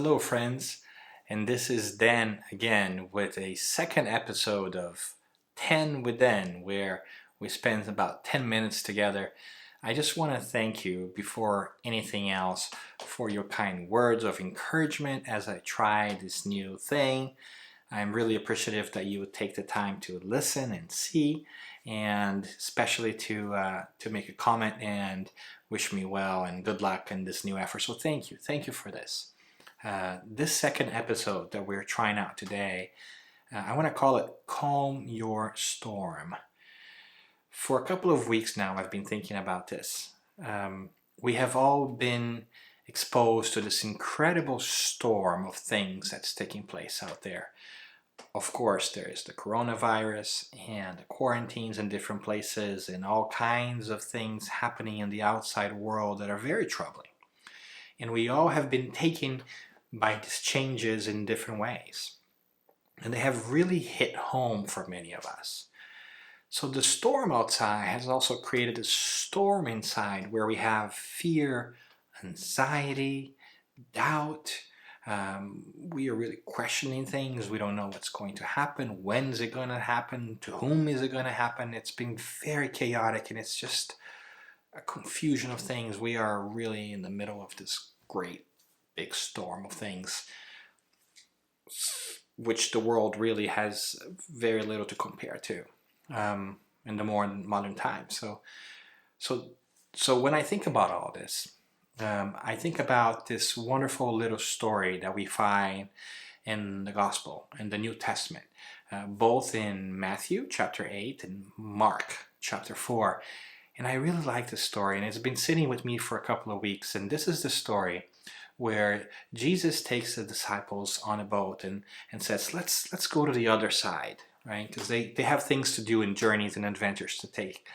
Hello friends, and this is Dan again with a second episode of 10 with Dan, where we spend about 10 minutes together. I just want to thank you before anything else for your kind words of encouragement as I try this new thing. I'm really appreciative that you would take the time to listen and see, and especially to make a comment and wish me well and good luck in this new effort. So thank you for this. This second episode that we're trying out today, I want to call it Calm Your Storm. For a couple of weeks now, I've been thinking about this. We have all been exposed to this incredible storm of things that's taking place out there. Of course, there is the coronavirus and the quarantines in different places and all kinds of things happening in the outside world that are very troubling. And we all have been taken by these changes in different ways. And they have really hit home for many of us. So the storm outside has also created a storm inside where we have fear, anxiety, doubt. We are really questioning things. We don't know what's going to happen. When is it going to happen? To whom is it going to happen? It's been very chaotic, and it's just a confusion of things. We are really in the middle of this great big storm of things, which the world really has very little to compare to in the more modern times. So when I think about all this, I think about this wonderful little story that we find in the Gospel, in the New Testament, both in Matthew chapter 8 and Mark chapter 4. And I really like this story, and it's been sitting with me for a couple of weeks. And this is the story where Jesus takes the disciples on a boat and says, let's go to the other side, right? Because they have things to do and journeys and adventures to take,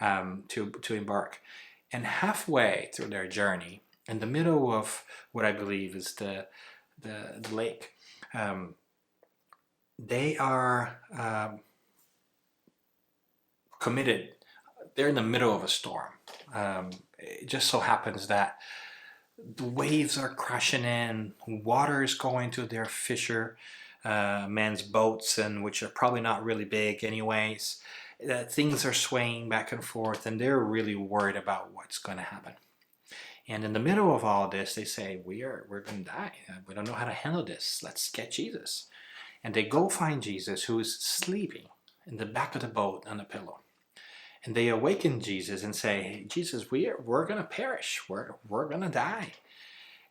to embark. And halfway through their journey, in the middle of what I believe is the lake, they are committed. They're in the middle of a storm. It just so happens that the waves are crashing in, water is going to their fishermen's boats, and which are probably not really big anyways. Things are swaying back and forth, and they're really worried about what's going to happen. And in the middle of all this, they say, we're going to die. We don't know how to handle this. Let's get Jesus. And they go find Jesus, who is sleeping in the back of the boat on a pillow. And they awaken Jesus and say, hey, Jesus, we're going to perish. We're going to die.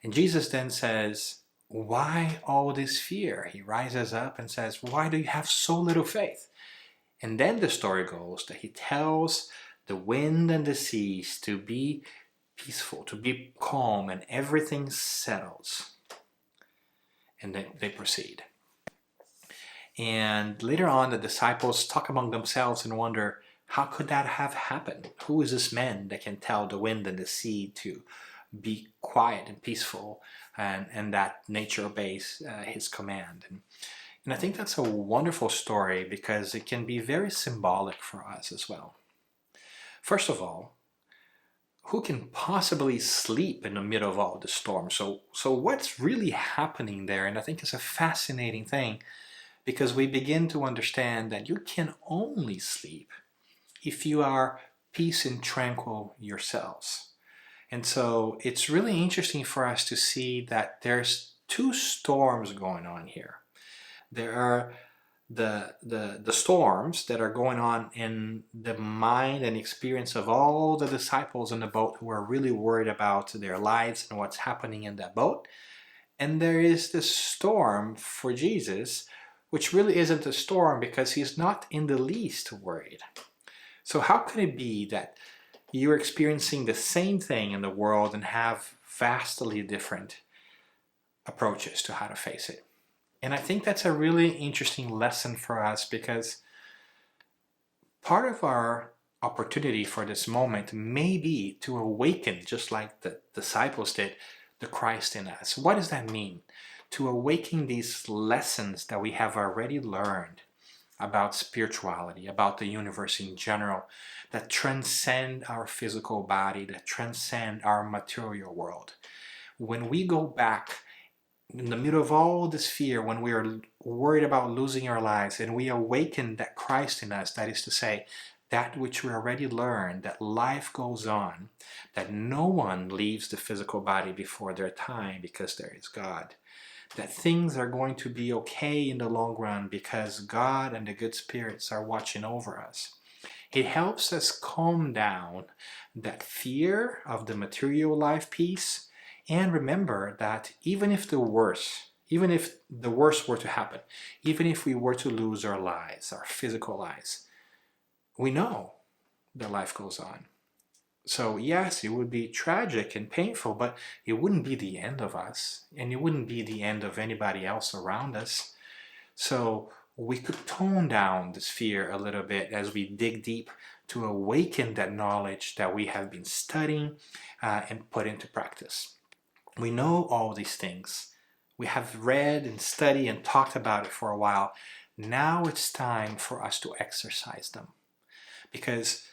And Jesus then says, why all this fear? He rises up and says, why do you have so little faith? And then the story goes that he tells the wind and the seas to be peaceful, to be calm, and everything settles. And then they proceed. And later on, the disciples talk among themselves and wonder, how could that have happened? Who is this man that can tell the wind and the sea to be quiet and peaceful, and that nature obeys his command? And I think that's a wonderful story because it can be very symbolic for us as well. First of all, who can possibly sleep in the middle of all the storm? So what's really happening there? And I think it's a fascinating thing, because we begin to understand that you can only sleep if you are peace and tranquil yourselves. And so it's really interesting for us to see that there's two storms going on here. There are the storms that are going on in the mind and experience of all the disciples in the boat who are really worried about their lives and what's happening in that boat. And there is this storm for Jesus, which really isn't a storm because he's not in the least worried. So how could it be that you're experiencing the same thing in the world and have vastly different approaches to how to face it? And I think that's a really interesting lesson for us, because part of our opportunity for this moment may be to awaken, just like the disciples did, the Christ in us. What does that mean? To awaken these lessons that we have already learned about spirituality, about the universe in general, that transcend our physical body, that transcend our material world. When we go back in the middle of all this fear, when we are worried about losing our lives, and we awaken that Christ in us, that is to say, that which we already learned, that life goes on, that no one leaves the physical body before their time because there is God, that things are going to be okay in the long run because God and the good spirits are watching over us. It helps us calm down that fear of the material life piece, and remember that even if the worst were to happen, even if we were to lose our lives, our physical lives, we know that life goes on. So yes, it would be tragic and painful, but it wouldn't be the end of us, and it wouldn't be the end of anybody else around us. So we could tone down this fear a little bit as we dig deep to awaken that knowledge that we have been studying and put into practice. We know all these things. We have read and studied and talked about it for a while. Now it's time for us to exercise them, because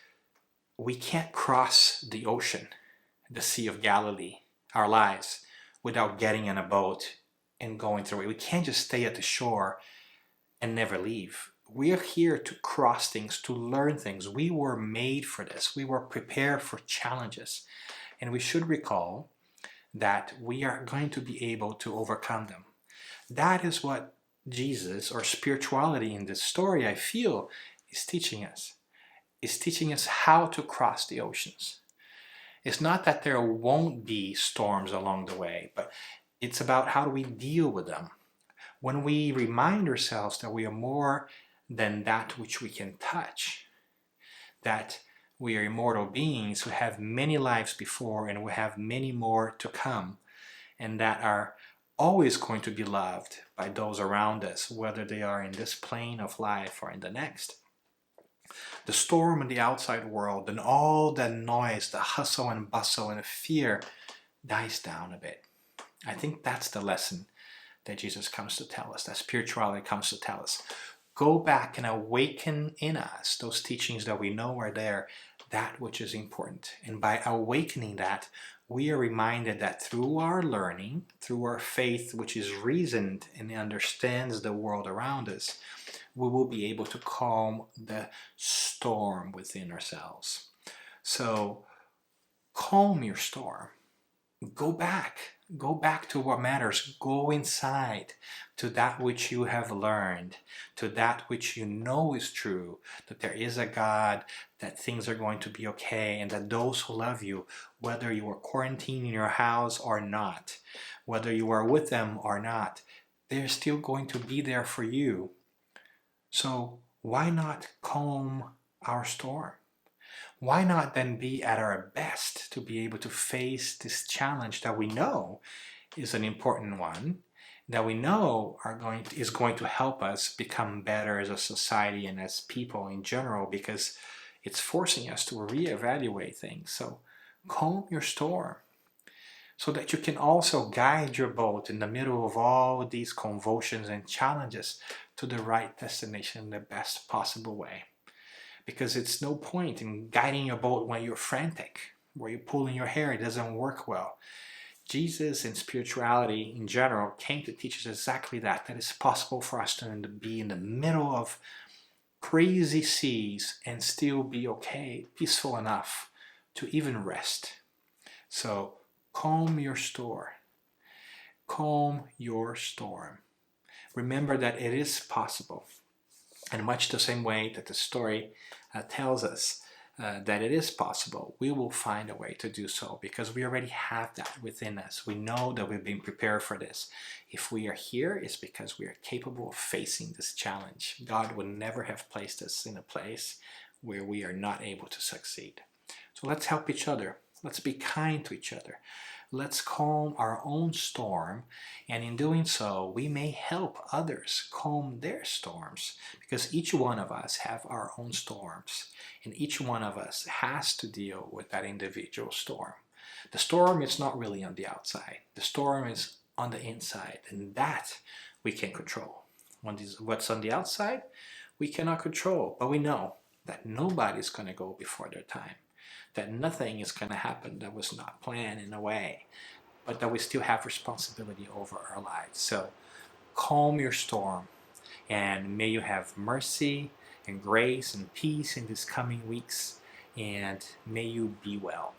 we can't cross the ocean, the Sea of Galilee, our lives, without getting in a boat and going through it. We can't just stay at the shore and never leave. We are here to cross things, to learn things. We were made for this. We were prepared for challenges. And we should recall that we are going to be able to overcome them. That is what Jesus, or spirituality in this story, I feel, is teaching us. It's teaching us how to cross the oceans. It's not that there won't be storms along the way, but it's about how do we deal with them. When we remind ourselves that we are more than that which we can touch, that we are immortal beings who have many lives before and we have many more to come, and that are always going to be loved by those around us, whether they are in this plane of life or in the next. The storm in the outside world and all that noise, the hustle and bustle and the fear dies down a bit. I think that's the lesson that Jesus comes to tell us, that spirituality comes to tell us. Go back and awaken in us those teachings that we know are there, that which is important. And by awakening that, we are reminded that through our learning, through our faith, which is reasoned and understands the world around us, we will be able to calm the storm within ourselves. So calm your storm. Go back to what matters. Go inside to that which you have learned, to that which you know is true, that there is a God, that things are going to be okay, and that those who love you, whether you are quarantined in your house or not, whether you are with them or not, they're still going to be there for you. So why not calm our storm? Why not then be at our best to be able to face this challenge that we know is an important one, that we know is going to help us become better as a society and as people in general, because it's forcing us to reevaluate things. So calm your storm, so that you can also guide your boat in the middle of all these convulsions and challenges to the right destination in the best possible way. Because it's no point in guiding your boat when you're frantic, where you're pulling your hair, it doesn't work well. Jesus and spirituality in general came to teach us exactly that it's possible for us to be in the middle of crazy seas and still be okay, peaceful enough to even rest. So calm your storm. Calm your storm. Remember that it is possible. And much the same way that the story tells us that it is possible, we will find a way to do so, because we already have that within us. We know that we've been prepared for this. If we are here, it's because we are capable of facing this challenge. God would never have placed us in a place where we are not able to succeed. So let's help each other. Let's be kind to each other. Let's calm our own storm, and in doing so, we may help others calm their storms, because each one of us have our own storms, and each one of us has to deal with that individual storm. The storm is not really on the outside. The storm is on the inside, and that we can control. What's on the outside, we cannot control, but we know that nobody's going to go before their time, that nothing is going to happen that was not planned in a way. but that we still have responsibility over our lives. So calm your storm, and may you have mercy and grace and peace in these coming weeks, and may you be well.